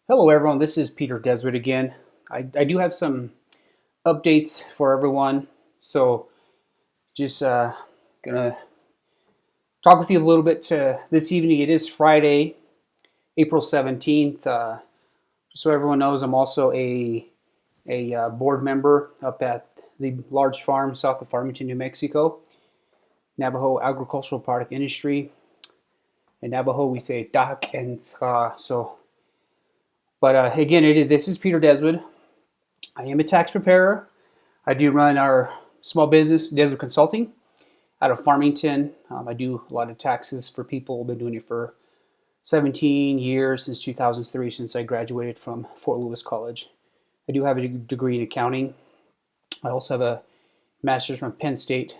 Hello, everyone. This is Peter Deswood again. I do have some updates for everyone. So, just gonna talk with you a little bit this evening. It is Friday, April 17th. Just so everyone knows, I'm also a board member up at the large farm south of Farmington, New Mexico, Navajo Agricultural Product Industry. In Navajo, we say dak and ska. But again, this is Peter Deswood. I am a tax preparer. I do run our small business, Desert Consulting, out of Farmington. I do a lot of taxes for people. I've been doing it for 17 years, since 2003, since I graduated from Fort Lewis College. I do have a degree in accounting. I also have a master's from Penn State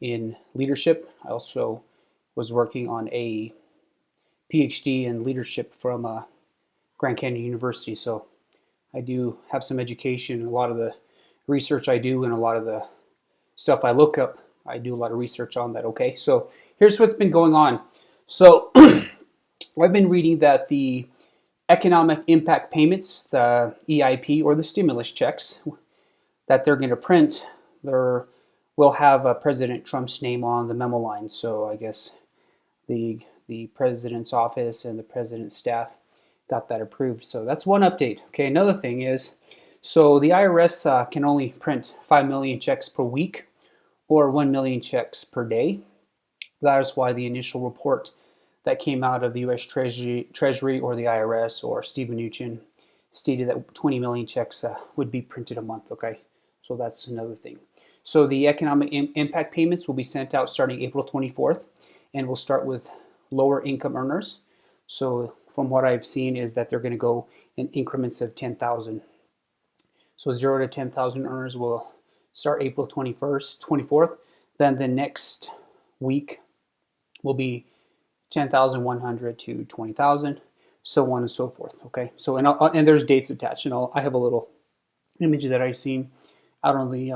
in leadership. I also was working on a PhD in leadership from Grand Canyon University. So I do have some education. A lot of the research I do and a lot of the stuff I look up, I do a lot of research on that. Okay, so here's what's been going on. So I've been reading that the economic impact payments, the EIP or the stimulus checks that they're going to print, will have President Trump's name on the memo line. So I guess the president's office and the president's staff got that approved. So that's one update. Okay, another thing is, so the IRS can only print 5 million checks per week or 1 million checks per day. That is why the initial report that came out of the U.S. Treasury or the IRS or Stephen Mnuchin stated that 20 million checks would be printed a month. Okay, so that's another thing. So the economic impact payments will be sent out starting April 24th, and we'll start with lower income earners. So from what I've seen is that they're going to go in increments of 10,000. So 0 to 10,000 earners will start April 21st, 24th. Then the next week will be 10,100 to 20,000, so on and so forth. Okay. So and there's dates attached, and I have a little image that I seen out on the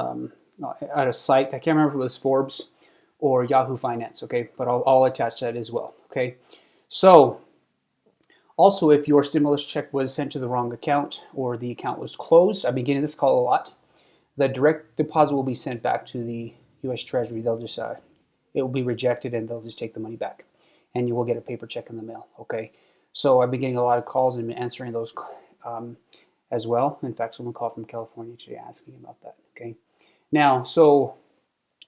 at a site. I can't remember if it was Forbes or Yahoo Finance. Okay, but I'll attach that as well. Okay. So also, if your stimulus check was sent to the wrong account or the account was closed, I've been getting this call a lot. The direct deposit will be sent back to the U.S. Treasury. They'll just it will be rejected, and they'll just take the money back, and you will get a paper check in the mail. Okay, so I've been getting a lot of calls and answering those as well. In fact, someone called from California today asking about that. Okay, now so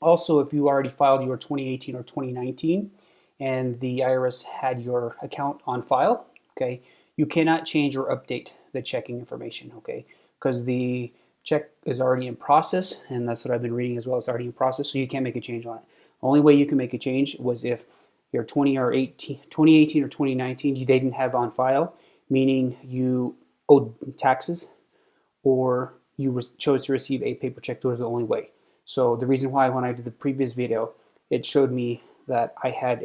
also if you already filed your 2018 or 2019, and the IRS had your account on file, okay, you cannot change or update the checking information, okay, because the check is already in process, and that's what I've been reading as well. It's already in process, so you can't make a change on it. The only way you can make a change was if your 2018 or 2019 they didn't have on file, meaning you owed taxes or you chose to receive a paper check. Those are the only way. So the reason why when I did the previous video, it showed me that I had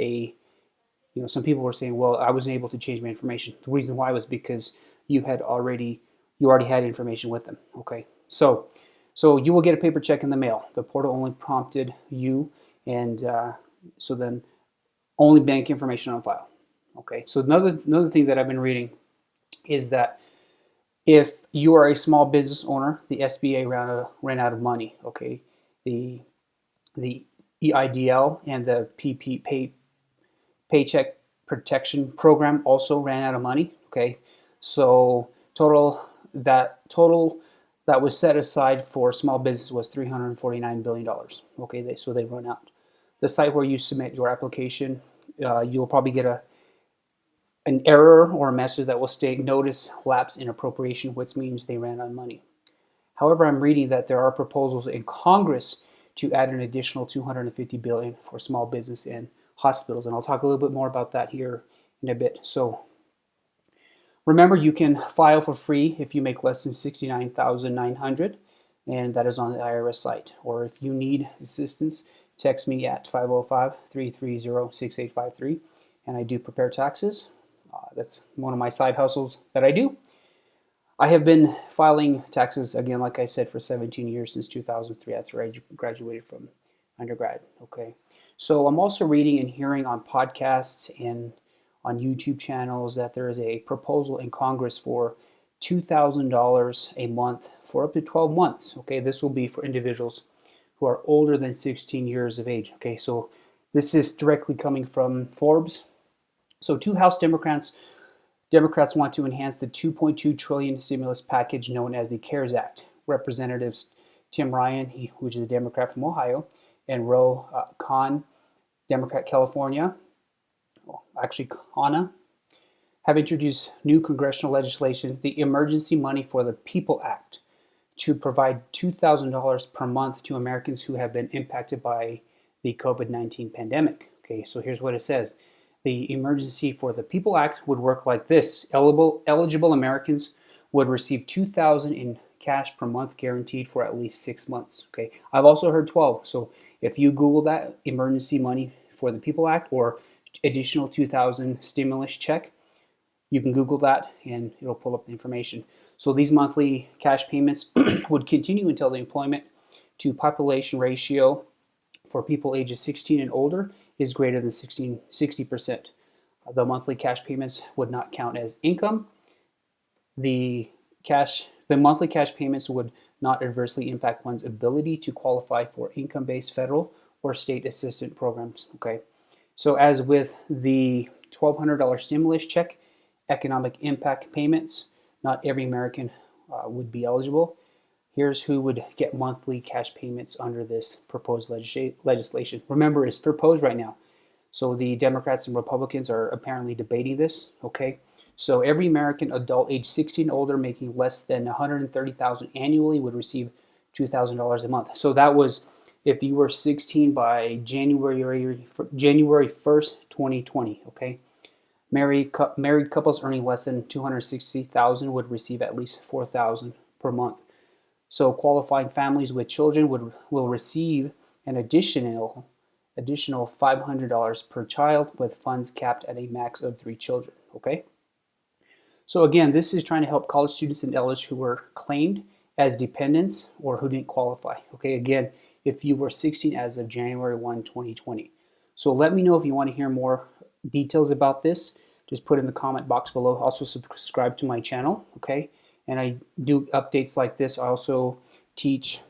some people were saying, well, I wasn't able to change my information. The reason why was because you already had information with them. Okay, so you will get a paper check in the mail. The portal only prompted you, and so then only bank information on file. Okay, so another thing that I've been reading is that if you are a small business owner, the SBA ran out of money. Okay, the EIDL and the PPP Paycheck Protection program also ran out of money. Okay, so total that was set aside for small business was $349 billion. Okay, so they run out. The site where you submit your application, you'll probably get an error or a message that will state notice lapse in appropriation, which means they ran out of money. However, I'm reading that there are proposals in Congress to add an additional $250 billion for small business and hospitals, and I'll talk a little bit more about that here in a bit. So remember, you can file for free if you make less than $69,900, and that is on the IRS site. Or if you need assistance, text me at 505-330-6853, and I do prepare taxes. That's one of my side hustles that I do. I have been filing taxes, again, like I said, for 17 years, since 2003, after I graduated from undergrad. Okay, so I'm also reading and hearing on podcasts and on YouTube channels that there is a proposal in Congress for $2,000 a month for up to 12 months. Okay, this will be for individuals who are older than 16 years of age. Okay, so this is directly coming from Forbes. So two House Democrats want to enhance the $2.2 trillion stimulus package known as the CARES Act. Representatives Tim Ryan, which is a Democrat from Ohio, and Ro Khanna, Democrat California, actually Khanna, have introduced new congressional legislation, the Emergency Money for the People Act, to provide $2,000 per month to Americans who have been impacted by the COVID-19 pandemic. Okay, so here's what it says. The Emergency for the People Act would work like this. Eligible Americans would receive $2,000 in cash per month guaranteed for at least 6 months. Okay, I've also heard 12. So if you Google that, Emergency Money for the People Act or additional $2,000 stimulus check, you can Google that and it'll pull up the information. So these monthly cash payments would continue until the employment to population ratio for people ages 16 and older is greater than 60%. The monthly cash payments would not count as income. The monthly cash payments would not adversely impact one's ability to qualify for income-based federal or state assistance programs. Okay, so as with the $1,200 stimulus check, economic impact payments, not every American would be eligible. Here's who would get monthly cash payments under this proposed legislation. Remember, it's proposed right now. So the Democrats and Republicans are apparently debating this, okay? So every American adult age 16 and older making less than $130,000 annually would receive $2,000 a month. So that was if you were 16 by January 1st, 2020, okay? Married couples earning less than $260,000 would receive at least $4,000 per month. So qualifying families with children will receive an additional $500 per child with funds capped at a max of 3 children, okay? So again, this is trying to help college students and elders who were claimed as dependents or who didn't qualify, okay? Again, if you were 16 as of January 1, 2020. So let me know if you want to hear more details about this. Just put in the comment box below. Also subscribe to my channel, okay? And I do updates like this. I also teach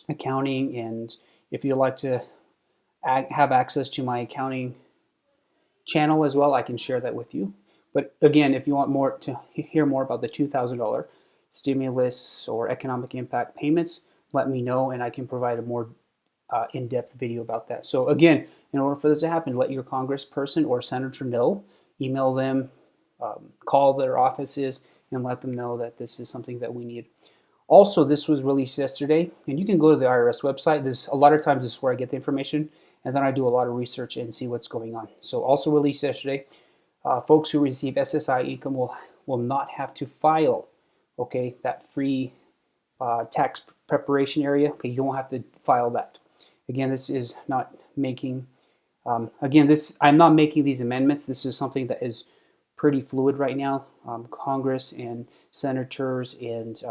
accounting, and if you'd like to have access to my accounting channel as well, I can share that with you. But again, if you want to hear more about the $2,000 stimulus or economic impact payments, let me know and I can provide a more in-depth video about that. So again, in order for this to happen, let your congressperson or senator know, email them, call their offices, and let them know that this is something that we need. Also, this was released yesterday, and you can go to the IRS website. A lot of times this is where I get the information, and then I do a lot of research and see what's going on. So also released yesterday, folks who receive SSI income will not have to file, okay, that free tax preparation area. Okay, you don't have to file that. Again, this is not making, I'm not making these amendments. This is something that is pretty fluid right now. Congress and senators and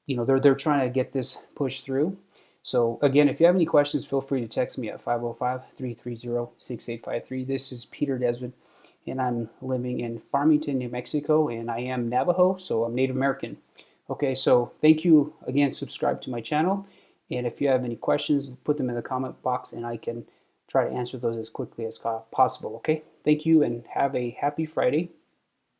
they're trying to get this pushed through. So again, if you have any questions, feel free to text me at 505-330-6853. This is Peter Desmond, and I'm living in Farmington, New Mexico, and I am Navajo, so I'm Native American. Okay, so thank you again. Subscribe to my channel, and if you have any questions, put them in the comment box, and I can try to answer those as quickly as possible. Okay, thank you, and have a happy Friday.